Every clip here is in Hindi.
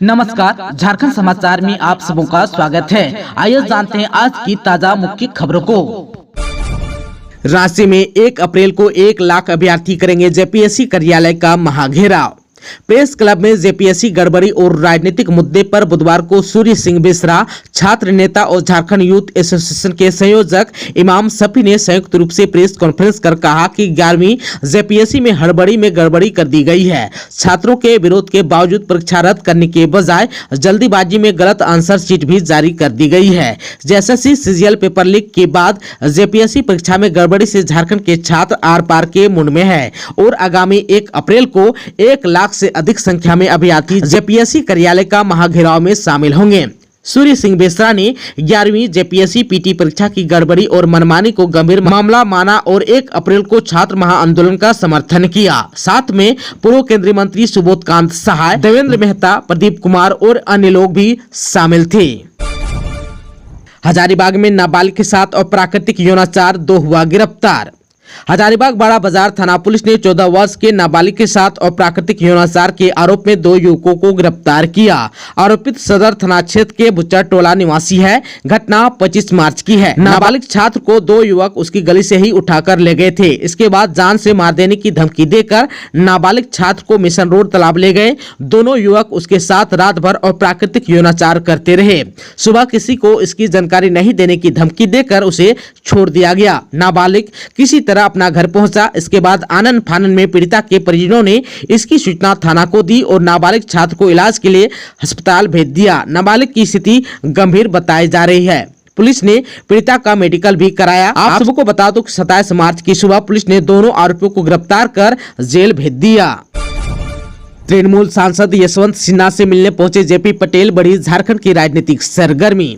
नमस्कार, झारखंड समाचार में आप सबों का स्वागत है। आइए जानते हैं आज की ताजा मुख्य खबरों को। रांची में 1 अप्रैल को 1 लाख अभ्यर्थी करेंगे जेपीएससी कार्यालय का महाघेराव। प्रेस क्लब में जेपीएससी गड़बड़ी और राजनीतिक मुद्दे पर बुधवार को सूर्य सिंह बेसरा, छात्र नेता और झारखंड यूथ एसोसिएशन के संयोजक इमाम शफी ने संयुक्त रूप से प्रेस कॉन्फ्रेंस कर कहा कि 11वीं जेपीएससी में हड़बड़ी में गड़बड़ी कर दी गई है। छात्रों के विरोध के बावजूद परीक्षा रद्द करने के बजाय जल्दीबाजी में गलत आंसर शीट भी जारी कर दी गई है। जैसे सीजीएल पेपर लीक के बाद जेपीएससी परीक्षा में गड़बड़ी से झारखंड के छात्र आर पार के मुंड में है और आगामी 1 अप्रैल को 1 लाख से अधिक संख्या में अभ्यर्थी जेपीएससी कार्यालय का महाघेराव में शामिल होंगे। सूर्य सिंह बेसरा ने 11वीं जेपीएससी पीटी परीक्षा की गड़बड़ी और मनमानी को गंभीर मामला माना और 1 अप्रैल को छात्र महाआंदोलन का समर्थन किया। साथ में पूर्व केंद्रीय मंत्री सुबोध कांत सहाय, देवेंद्र मेहता, प्रदीप कुमार और अन्य लोग भी शामिल थे। हजारीबाग में नाबालिग के साथ अप्राकृतिक यौनाचार, 2 हुआ गिरफ्तार। हजारीबाग बड़ा बाजार थाना पुलिस ने 14 वर्ष के नाबालिग के साथ अप्राकृतिक यौनाचार के आरोप में 2 युवकों को गिरफ्तार किया। आरोपित सदर थाना क्षेत्र के बुच्चा टोला निवासी है। घटना 25 मार्च की है। नाबालिग छात्र को 2 युवक उसकी गली से ही उठाकर ले गए थे। इसके बाद जान से मार देने की धमकी देकर नाबालिग छात्र को मिशन रोड तालाब ले गए। दोनों युवक उसके साथ रात भर अप्राकृतिक यौनाचार करते रहे। सुबह किसी को इसकी जानकारी नहीं देने की धमकी देकर उसे छोड़ दिया गया। नाबालिग किसी तरह अपना घर पहुंचा। इसके बाद आनन फानन में पीड़िता के परिजनों ने इसकी सूचना थाना को दी और नाबालिग छात्र को इलाज के लिए अस्पताल भेज दिया। नाबालिग की स्थिति गंभीर बताई जा रही है। पुलिस ने पीड़िता का मेडिकल भी कराया। आप सबको बता दो कि 27 मार्च की सुबह पुलिस ने दोनों आरोपियों को गिरफ्तार कर जेल भेज दिया। तृणमूल सांसद यशवंत सिन्हा से मिलने पहुंचे जेपी पटेल, बढ़ी झारखंड की राजनीतिक सरगर्मी।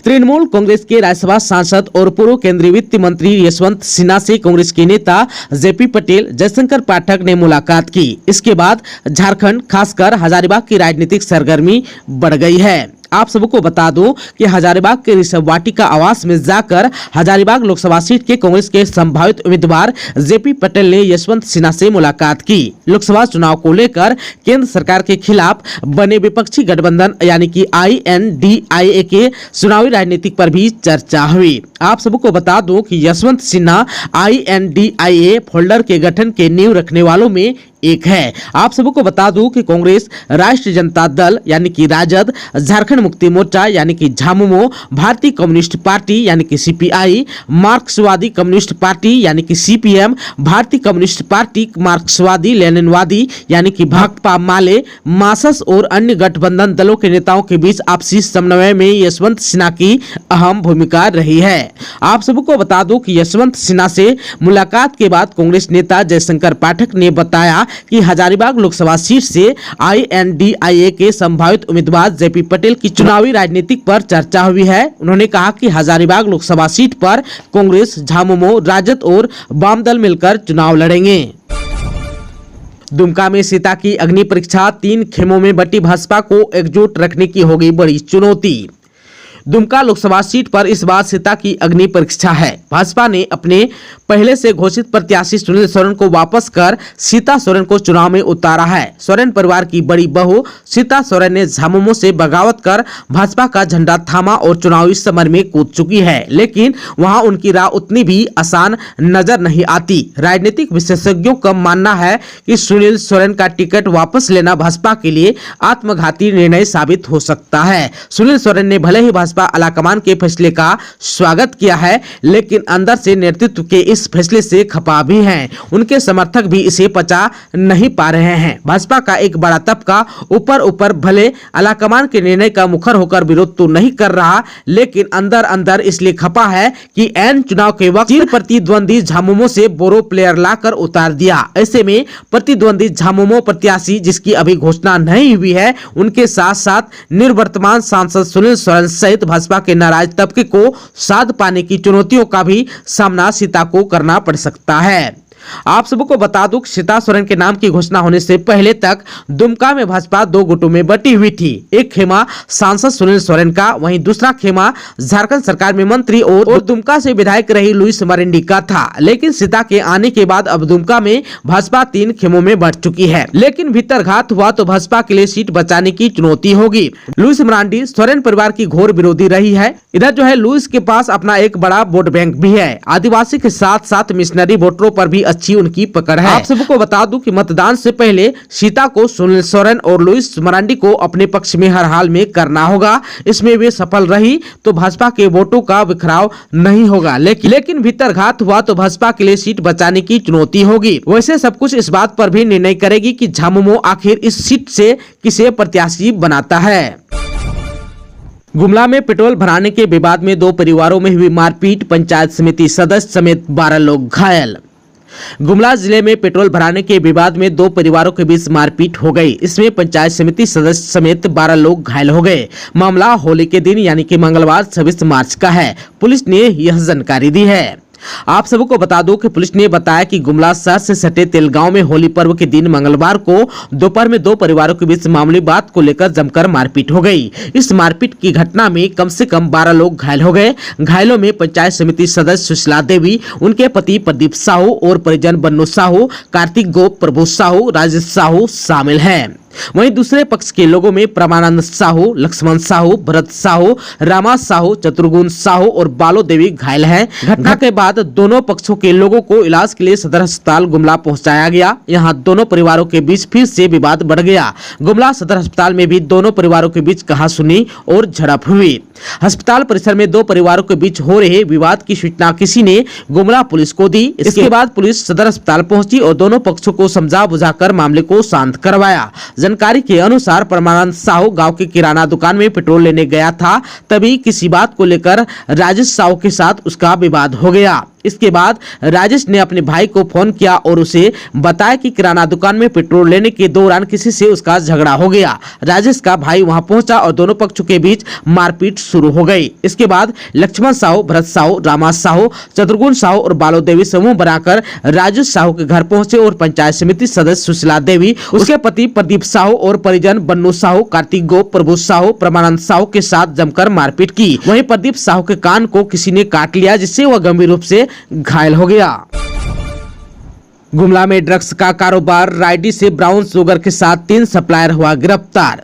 तृणमूल कांग्रेस के राज्यसभा सांसद और पूर्व केंद्रीय वित्त मंत्री यशवंत सिन्हा से कांग्रेस के नेता जेपी पटेल, जयशंकर पाठक ने मुलाकात की। इसके बाद झारखंड, खासकर हजारीबाग की राजनीतिक सरगर्मी बढ़ गई है। आप सबको बता दूं कि हजारीबाग के ऋषभ वाटिका आवास में जाकर हजारीबाग लोकसभा सीट के कांग्रेस के संभावित उम्मीदवार जेपी पटेल ने यशवंत सिन्हा से मुलाकात की। लोकसभा चुनाव को लेकर केंद्र सरकार के खिलाफ बने विपक्षी गठबंधन यानी कि INDIA के चुनावी राजनीति पर भी चर्चा हुई। आप सबको बता दूं कि यशवंत सिन्हा INDIA फोल्डर के गठन के नींव रखने वालों में एक है। आप सबको बता दूं कि कांग्रेस, राष्ट्रीय जनता दल यानी कि राजद, झारखंड मुक्ति मोर्चा यानी कि झामुमो, भारतीय कम्युनिस्ट पार्टी यानी कि CPI, मार्क्सवादी कम्युनिस्ट पार्टी यानी कि CPM, भारतीय कम्युनिस्ट पार्टी, मार्क्सवादी लेनिनवादी यानी कि भाकपा माले, मासस और अन्य गठबंधन दलों के नेताओं के बीच आपसी समन्वय में यशवंत सिन्हा की अहम भूमिका रही है। आप सबको बता दूं कि यशवंत सिन्हा से मुलाकात के बाद कांग्रेस नेता जयशंकर पाठक ने बताया कि हजारीबाग लोकसभा सीट से INDIA के संभावित उम्मीदवार जेपी पटेल की चुनावी राजनीति पर चर्चा हुई है। उन्होंने कहा कि हजारीबाग लोकसभा सीट पर कांग्रेस, झामुमो, राजद और वाम दल मिलकर चुनाव लड़ेंगे। दुमका में सीता की अग्नि परीक्षा, 3 खेमों में बटी भाजपा को एकजुट रखने की होगी बड़ी चुनौती। दुमका लोकसभा सीट पर इस बार सीता की अग्नि परीक्षा है। भाजपा ने अपने पहले से घोषित प्रत्याशी सुनील सोरेन को वापस कर सीता सोरेन को चुनाव में उतारा है। सोरेन परिवार की बड़ी बहू सीता सोरेन ने झामुमो से बगावत कर भाजपा का झंडा थामा और चुनावी समर में कूद चुकी है, लेकिन वहां उनकी राह उतनी भी आसान नजर नहीं आती। राजनीतिक विशेषज्ञों का मानना है कि सुनील सोरेन का टिकट वापस लेना भाजपा के लिए आत्मघाती निर्णय साबित हो सकता है। सुनील सोरेन ने भले ही भाजपा आलाकमान के फैसले का स्वागत किया है, लेकिन अंदर से नेतृत्व के इस फैसले से खपा भी हैं। उनके समर्थक भी इसे पचा नहीं पा रहे हैं। भाजपा का एक बड़ा तबका ऊपर भले आलाकमान के निर्णय का मुखर होकर विरोध तो नहीं कर रहा, लेकिन अंदर अंदर इसलिए खपा है कि एन चुनाव के वक्त चिर प्रतिद्वंदी झामुमो से बोरो प्लेयर लाकर उतार दिया। ऐसे में प्रतिद्वंदी झामुमो प्रत्याशी, जिसकी अभी घोषणा नहीं हुई है, उनके साथ साथ निवर्तमान सांसद सुनील सोरेन सहित भाजपा के नाराज तबके को साध पाने की चुनौतियों का भी सामना सीता को करना पड़ सकता है। आप सबको बता दूं कि सीता सोरेन के नाम की घोषणा होने से पहले तक दुमका में भाजपा दो गुटों में बटी हुई थी। एक खेमा सांसद सुनील सोरेन का, वहीं दूसरा खेमा झारखंड सरकार में मंत्री और दुमका से विधायक रही लुईस मरांडी का था। लेकिन सीता के आने के बाद अब दुमका में भाजपा 3 खेमों में बढ़ चुकी है। लेकिन भीतरघात हुआ तो भाजपा के लिए सीट बचाने की चुनौती होगी। लुईस मरांडी सोरेन परिवार की घोर विरोधी रही है। इधर जो है लुईस के पास अपना एक बड़ा वोट बैंक भी है। आदिवासी के साथ साथ मिशनरी वोटरों पर भी अच्छी उनकी पकड़ है। आप सबको बता दूं कि मतदान से पहले सीता को सुनील सोरेन और लुईस मरांडी को अपने पक्ष में हर हाल में करना होगा। इसमें वे सफल रही तो भाजपा के वोटों का बिखराव नहीं होगा, लेकिन भीतरघात हुआ तो भाजपा के लिए सीट बचाने की चुनौती होगी। वैसे सब कुछ इस बात पर भी निर्णय करेगी कि झामुमो आखिर इस सीट से किसे प्रत्याशी बनाता है। गुमला में पेट्रोल भराने के विवाद में 2 परिवारों में हुई मारपीट, पंचायत समिति सदस्य समेत 12 लोग घायल। गुमला जिले में पेट्रोल भराने के विवाद में 2 परिवारों के बीच मारपीट हो गई। इसमें पंचायत समिति सदस्य समेत 12 लोग घायल हो गए। मामला होली के दिन यानी कि मंगलवार 26 मार्च का है। पुलिस ने यह जानकारी दी है। आप सबको बता दो कि पुलिस ने बताया कि गुमला शहर से सटे तेलगांव में होली पर्व के दिन मंगलवार को दोपहर में 2 परिवारों के बीच मामूली बात को लेकर जमकर मारपीट हो गई। इस मारपीट की घटना में कम से कम 12 लोग घायल हो गए। घायलों में पंचायत समिति सदस्य सुशीला देवी, उनके पति प्रदीप साहू और परिजन बन्नू साहू, कार्तिक गोप, प्रभु साहू, राजेश साहू शामिल हैं। वहीं दूसरे पक्ष के लोगों में परमानंद साहू, लक्ष्मण साहू, भरत साहू, रामा साहू, चतुर्गुण साहू और बालो देवी घायल हैं। घटना के बाद दोनों पक्षों के लोगों को इलाज के लिए सदर अस्पताल गुमला पहुंचाया गया। यहां दोनों परिवारों के बीच फिर से विवाद बढ़ गया। गुमला सदर अस्पताल में भी दोनों परिवारों के बीच कहासुनी और झड़प हुई। अस्पताल परिसर में 2 परिवारों के बीच हो रहे विवाद की सूचना किसी ने गुमला पुलिस को दी। इसके बाद पुलिस सदर अस्पताल पहुंची और दोनों पक्षों को समझा बुझाकर मामले को शांत करवाया। जानकारी के अनुसार परमानंद साहू गांव की किराना दुकान में पेट्रोल लेने गया था, तभी किसी बात को लेकर राजेश साहू के साथ उसका विवाद हो गया। इसके बाद राजेश ने अपने भाई को फोन किया और उसे बताया कि किराना दुकान में पेट्रोल लेने के दौरान किसी से उसका झगड़ा हो गया। राजेश का भाई वहां पहुंचा और दोनों पक्षों के बीच मारपीट शुरू हो गई। इसके बाद लक्ष्मण साहू, भरत साहू, रामा साहू, चतुर्गुण साहू और बालो देवी समूह बनाकर राजेश साहू के घर पहुंचे और पंचायत समिति सदस्य सुशीला देवी, उसके पति प्रदीप साहू और परिजन बन्नू साहू, कार्तिक गोप, प्रभु साहू, परमानंद साहू के साथ जमकर मारपीट की। वहीं प्रदीप साहू के कान को किसी ने काट लिया, जिससे वह गंभीर रूप से घायल हो गया। गुमला में ड्रग्स का कारोबार, रायडी से ब्राउन शुगर के साथ 3 सप्लायर हुआ गिरफ्तार।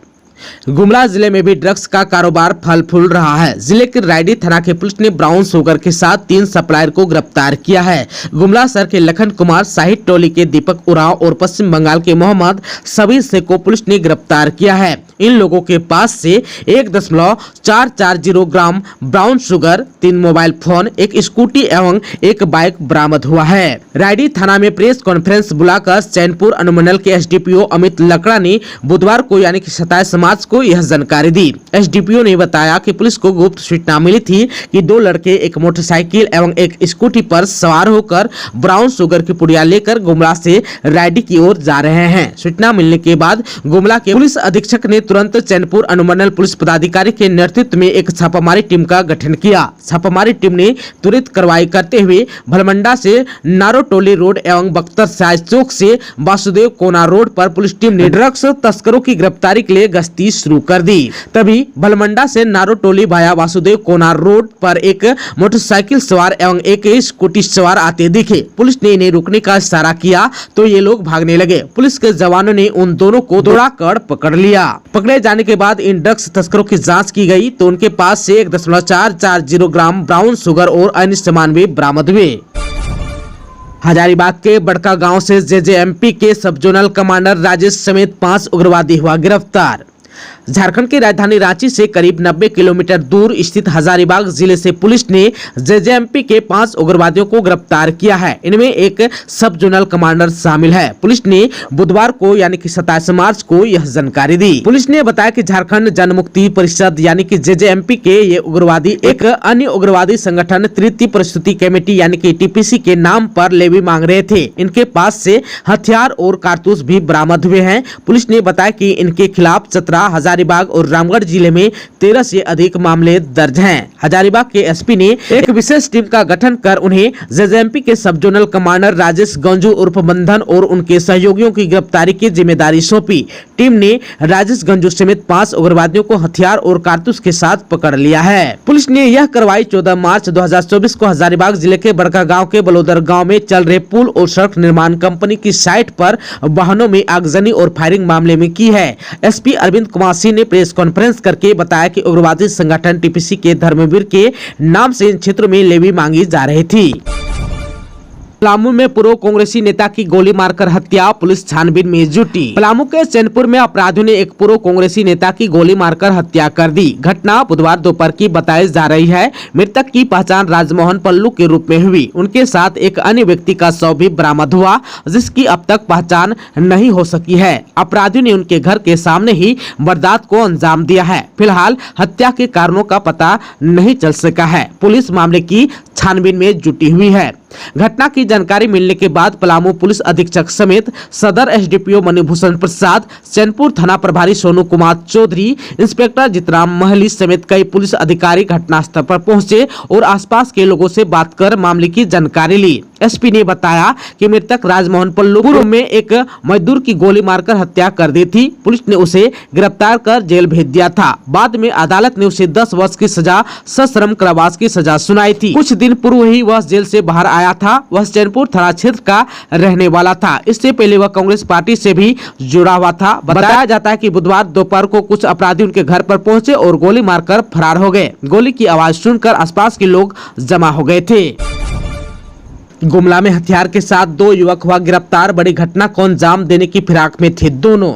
गुमला जिले में भी ड्रग्स का कारोबार फल फूल रहा है। जिले के रायडी थाना के पुलिस ने ब्राउन शुगर के साथ 3 सप्लायर को गिरफ्तार किया है। गुमला शहर के लखन कुमार, शाहिद टोली के दीपक उरांव और पश्चिम बंगाल के मोहम्मद सबीर से को पुलिस ने गिरफ्तार किया है। इन लोगों के पास से 1.440 gram brown sugar, 3 mobile phone, एक स्कूटी एवं एक बाइक बरामद हुआ है। रायडी थाना में प्रेस कॉन्फ्रेंस बुलाकर चैनपुर अनुमंडल के एसडीपीओ अमित लकड़ा ने बुधवार को यानी कि 27 मार्च को यह जानकारी दी। एसडीपीओ ने बताया कि पुलिस को गुप्त सूचना मिली थी कि 2 लड़के एक मोटरसाइकिल एवं एक स्कूटी पर सवार होकर ब्राउन शुगर की पुड़िया लेकर गुमला से रायडी की ओर जा रहे हैं। सूचना मिलने के बाद गुमला के पुलिस अधीक्षक ने तुरंत चैनपुर अनुमंडल पुलिस पदाधिकारी के नेतृत्व में एक छापामारी टीम का गठन किया। छापामारी टीम ने त्वरित कार्रवाई करते हुए भलमंडा से नारोटोली रोड एवं बख्तर साइज चौक से वासुदेव कोना रोड पर पुलिस टीम ने ड्रग्स तस्करों की गिरफ्तारी के लिए गश्ती शुरू कर दी। तभी भलमंडा से नारोटोली भाया वासुदेव कोना रोड पर एक मोटरसाइकिल सवार एवं एक स्कूटी सवार आते दिखे। पुलिस ने इन्हें रोकने का इशारा किया तो ये लोग भागने लगे। पुलिस के जवानों ने उन दोनों को दौड़ाकर पकड़ लिया। पकड़े जाने के बाद इन ड्रग्स तस्करों की जांच की गई तो उनके पास से 1.440 ग्राम ब्राउन शुगर और अन्य सामान भी बरामद हुए। हजारीबाग के बड़का गांव से जेजेएमपी के सब जोनल कमांडर राजेश समेत 5 उग्रवादी हुआ गिरफ्तार। झारखंड की राजधानी रांची से करीब 90 किलोमीटर दूर स्थित हजारीबाग जिले से पुलिस ने जेजेएमपी के 5 उग्रवादियों को गिरफ्तार किया है। इनमें एक सब जोनल कमांडर शामिल है। पुलिस ने बुधवार को यानी कि 27 मार्च को यह जानकारी दी। पुलिस ने बताया कि झारखंड जन मुक्ति परिषद यानी कि जेजेएमपी के ये उग्रवादी एक अन्य उग्रवादी संगठन तृतीय प्रस्तुति कमेटी यानी कि टीपीसी के नाम पर लेवी मांग रहे थे। इनके पास से हथियार और कारतूस भी बरामद हुए हैं। पुलिस ने बताया कि इनके खिलाफ चतरा, हजारीबाग और रामगढ़ जिले में 13 से अधिक मामले दर्ज हैं। हजारीबाग के एसपी ने एक विशेष टीम का गठन कर उन्हें जेजेएमपी के सब जोनल कमांडर राजेश गंजू उर्फ बंधन और उनके सहयोगियों की गिरफ्तारी की जिम्मेदारी सौंपी। टीम ने राजेश गंजू समेत 5 उग्रवादियों को हथियार और कारतूस के साथ पकड़ लिया है। पुलिस ने यह कार्रवाई 14 मार्च 2024 को हजारीबाग जिले के बड़का गांव के बलोदर गांव में चल रहे पुल और सड़क निर्माण कंपनी की साइट पर वाहनों में आगजनी और फायरिंग मामले में की है। एसपी अरविंद कुमार सिंह ने प्रेस कॉन्फ्रेंस करके बताया कि उग्रवादी संगठन टीपीसी के धर्मवीर के नाम से इन क्षेत्रों में लेवी मांगी जा रही थी। पलामू में पूर्व कांग्रेसी नेता की गोली मारकर हत्या, पुलिस छानबीन में जुटी। पलामू के चैनपुर में अपराधियों ने एक पूर्व कांग्रेसी नेता की गोली मारकर हत्या कर दी। घटना बुधवार दोपहर की बताई जा रही है। मृतक की पहचान राजमोहन पल्लू के रूप में हुई। उनके साथ एक अन्य व्यक्ति का शव भी बरामद हुआ, जिसकी अब तक पहचान नहीं हो सकी है। अपराधियों ने उनके घर के सामने ही वारदात को अंजाम दिया है। फिलहाल हत्या के कारणों का पता नहीं चल सका है। पुलिस मामले की छानबीन में जुटी हुई है। घटना की जानकारी मिलने के बाद पलामू पुलिस अधीक्षक समेत सदर एसडीपीओ मणिभूषण प्रसाद, चैनपुर थाना प्रभारी सोनू कुमार चौधरी, इंस्पेक्टर जितराम महली समेत कई पुलिस अधिकारी घटनास्थल पर पहुंचे और आसपास के लोगों से बात कर मामले की जानकारी ली। एसपी ने बताया कि मृतक राजमोहन पल्लू पूर्व में एक मजदूर की गोली मारकर हत्या कर दी थी। पुलिस ने उसे गिरफ्तार कर जेल भेज दिया था। बाद में अदालत ने उसे 10 वर्ष की सजा, सश्रम कारावास की सजा सुनाई थी। कुछ दिन पूर्व ही वह जेल से बाहर आया था। वह चैनपुर थाना क्षेत्र का रहने वाला था। इससे पहले वह कांग्रेस पार्टी से भी जुड़ा हुआ था। बताया जाता है कि बुधवार दोपहर को कुछ अपराधी उनके घर पर पहुंचे और गोली मारकर फरार हो गए। गोली की आवाज सुनकर आसपास के लोग जमा हो गए थे। गुमला में हथियार के साथ 2 युवक हुआ गिरफ्तार। बड़ी घटना को अंजाम देने की फिराक में थे दोनों।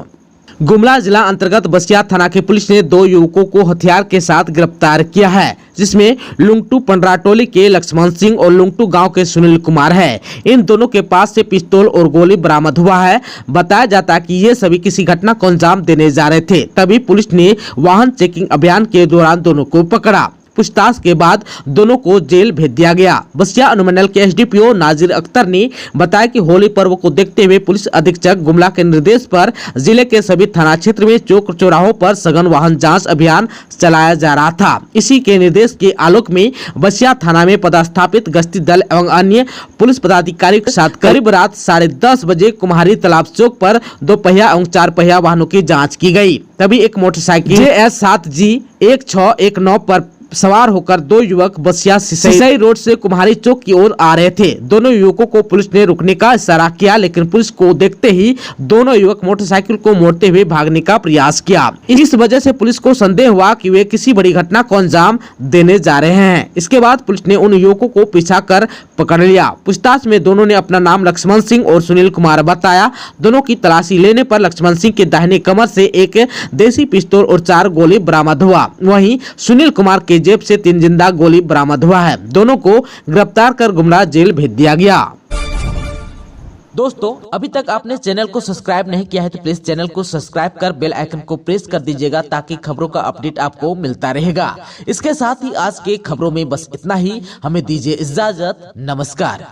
गुमला जिला अंतर्गत बसिया थाना की पुलिस ने 2 युवकों को हथियार के साथ गिरफ्तार किया है, जिसमें लुंगटू पंडराटोली के लक्ष्मण सिंह और लुंगटू गांव के सुनील कुमार है। इन दोनों के पास से पिस्तौल और गोली बरामद हुआ है। बताया जाता है कि ये सभी किसी घटना को अंजाम देने जा रहे थे। तभी पुलिस ने वाहन चेकिंग अभियान के दौरान दोनों को पकड़ा। पूछताछ के बाद दोनों को जेल भेज दिया गया। बसिया अनुमंडल के एसडीपीओ नाजिर अख्तर ने बताया कि होली पर्व को देखते हुए पुलिस अधीक्षक गुमला के निर्देश पर जिले के सभी थाना क्षेत्र में चौक चौराहों पर सघन वाहन जांच अभियान चलाया जा रहा था। इसी के निर्देश के आलोक में बसिया थाना में पदस्थापित गश्ती दल एवं अन्य पुलिस पदाधिकारी के साथ करीब रात 10:30 बजे कुम्हारी तालाब चौक पर 2 पहिया एवं 4 पहिया वाहनों की जाँच की गयी। तभी एक मोटरसाइकिल JS7G 1619 पर सवार होकर 2 युवक बसिया सिसई रोड से कुम्हारी चौक की ओर आ रहे थे। दोनों युवकों को पुलिस ने रुकने का इशारा किया, लेकिन पुलिस को देखते ही दोनों युवक मोटरसाइकिल को मोड़ते हुए भागने का प्रयास किया। इस वजह से पुलिस को संदेह हुआ कि वे किसी बड़ी घटना को अंजाम देने जा रहे हैं। इसके बाद पुलिस ने उन युवकों को पीछा कर पकड़ लिया। पूछताछ में दोनों ने अपना नाम लक्ष्मण सिंह और सुनील कुमार बताया। दोनों की तलाशी लेने पर लक्ष्मण सिंह के दाहिने कमर से एक देसी पिस्तौल और 4 गोली बरामद हुआ। वहीं सुनील कुमार के जेब से 3 जिंदा गोली बरामद हुआ है। दोनों को गिरफ्तार कर गुमला जेल भेज दिया गया। दोस्तों, अभी तक आपने चैनल को सब्सक्राइब नहीं किया है तो प्लीज चैनल को सब्सक्राइब कर बेल आइकन को प्रेस कर दीजिएगा, ताकि खबरों का अपडेट आपको मिलता रहेगा। इसके साथ ही आज के खबरों में बस इतना ही। हमें दीजिए इजाजत। नमस्कार।